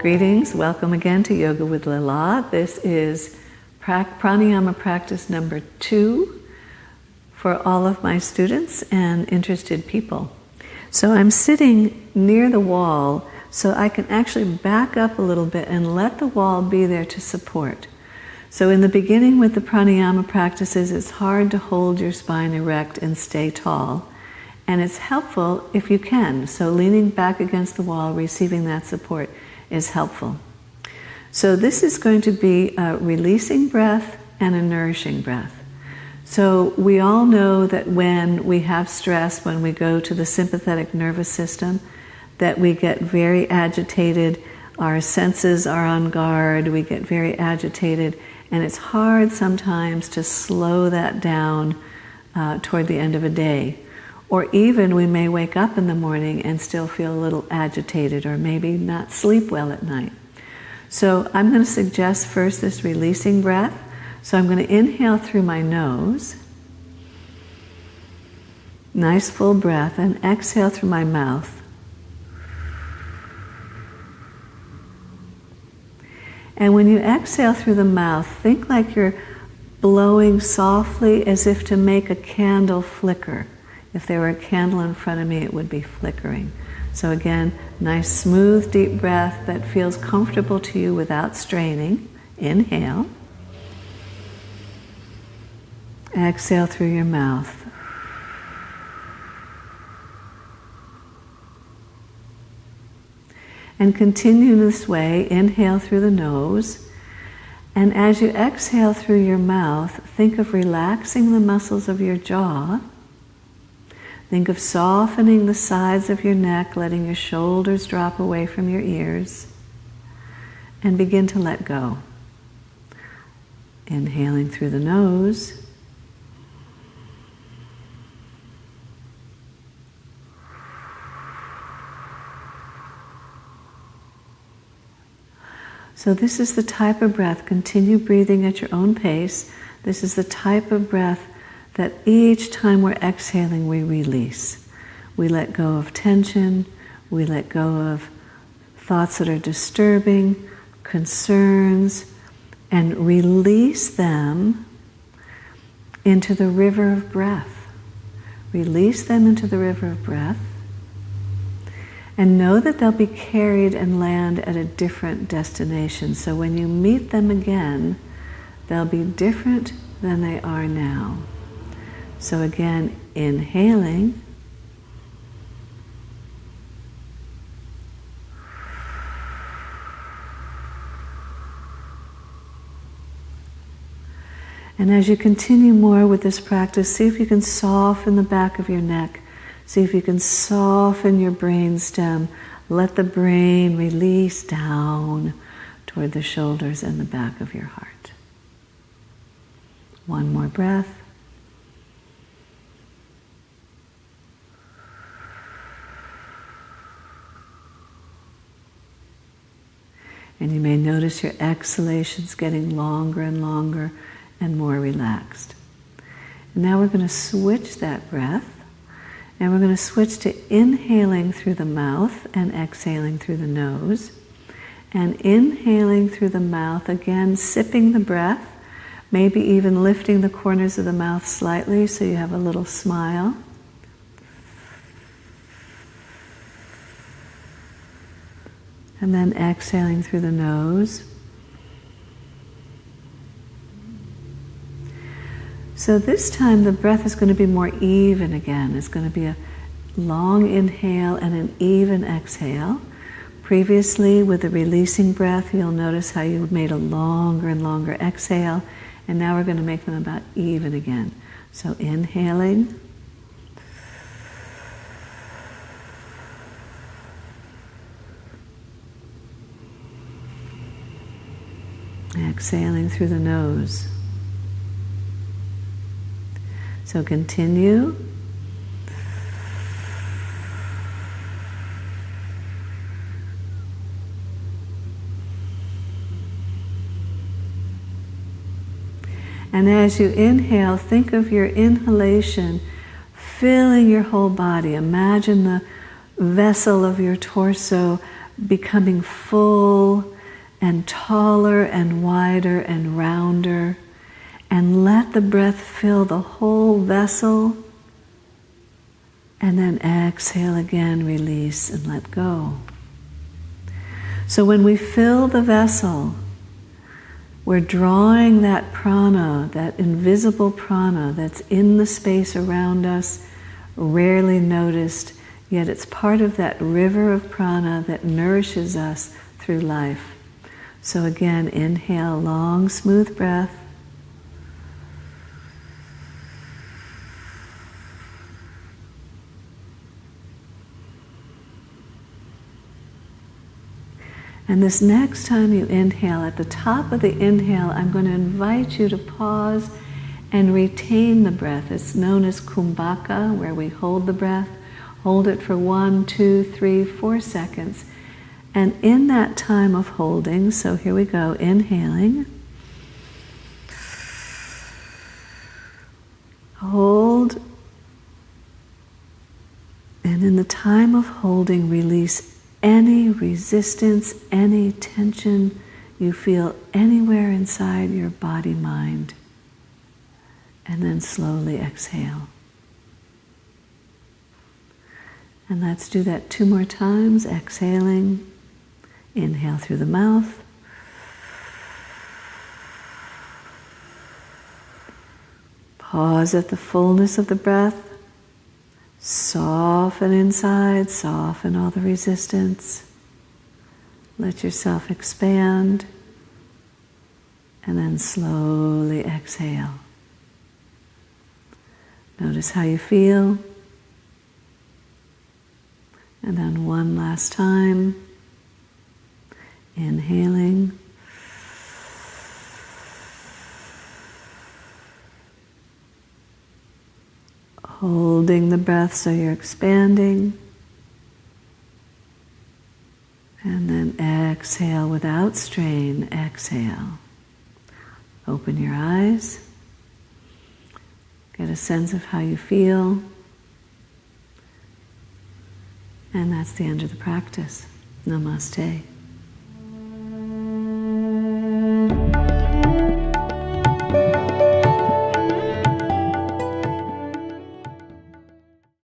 Greetings, welcome again to Yoga with Lila. This is pranayama practice number 2 for all of my students and interested people. So I'm sitting near the wall so I can actually back up a little bit and let the wall be there to support. So in the beginning with the pranayama practices, it's hard to hold your spine erect and stay tall. And it's helpful if you can. So leaning back against the wall, receiving that support is helpful. So this is going to be a releasing breath and a nourishing breath. So we all know that when we have stress, when we go to the sympathetic nervous system, that we get very agitated, our senses are on guard, we get very agitated, and it's hard sometimes to slow that down toward the end of a day. Or even we may wake up in the morning and still feel a little agitated or maybe not sleep well at night. So I'm going to suggest first this releasing breath. So I'm going to inhale through my nose. Nice full breath, and exhale through my mouth. And when you exhale through the mouth, think like you're blowing softly as if to make a candle flicker. If there were a candle in front of me, it would be flickering. So again, nice smooth deep breath that feels comfortable to you without straining. Inhale. Exhale through your mouth. And continue this way. Inhale through the nose. And as you exhale through your mouth, think of relaxing the muscles of your jaw. Think of softening the sides of your neck, letting your shoulders drop away from your ears, and begin to let go. Inhaling through the nose. So this is the type of breath. Continue breathing at your own pace. This is the type of breath that each time we're exhaling, we release. We let go of tension, we let go of thoughts that are disturbing, concerns, and release them into the river of breath. Release them into the river of breath, and know that they'll be carried and land at a different destination. So when you meet them again, they'll be different than they are now. So again, inhaling. And as you continue more with this practice, see if you can soften the back of your neck. See if you can soften your brain stem. Let the brain release down toward the shoulders and the back of your heart. One more breath. And you may notice your exhalations getting longer and longer and more relaxed. And now we're going to switch that breath, and we're going to switch to inhaling through the mouth and exhaling through the nose. And inhaling through the mouth, again sipping the breath, maybe even lifting the corners of the mouth slightly so you have a little smile. And then exhaling through the nose. So this time the breath is going to be more even again. It's going to be a long inhale and an even exhale. Previously, with the releasing breath, you'll notice how you made a longer and longer exhale. And now we're going to make them about even again. So inhaling. Exhaling through the nose. So continue. And as you inhale, think of your inhalation filling your whole body. Imagine the vessel of your torso becoming full and taller and wider and rounder. And let the breath fill the whole vessel. And then exhale again, release and let go. So when we fill the vessel, we're drawing that prana, that invisible prana that's in the space around us, rarely noticed, yet it's part of that river of prana that nourishes us through life. So again, inhale, long, smooth breath. And this next time you inhale, at the top of the inhale, I'm going to invite you to pause and retain the breath. It's known as kumbhaka, where we hold the breath. Hold it for 1, 2, 3, 4 seconds. And in that time of holding, so here we go, inhaling. Hold. And in the time of holding, release any resistance, any tension you feel anywhere inside your body-mind. And then slowly exhale. And let's do that 2 more times, exhaling. Inhale through the mouth. Pause at the fullness of the breath. Soften inside, soften all the resistance. Let yourself expand. And then slowly exhale. Notice how you feel. And then one last time. Inhaling. Holding the breath so you're expanding. And then exhale without strain. Exhale. Open your eyes. Get a sense of how you feel. And that's the end of the practice. Namaste.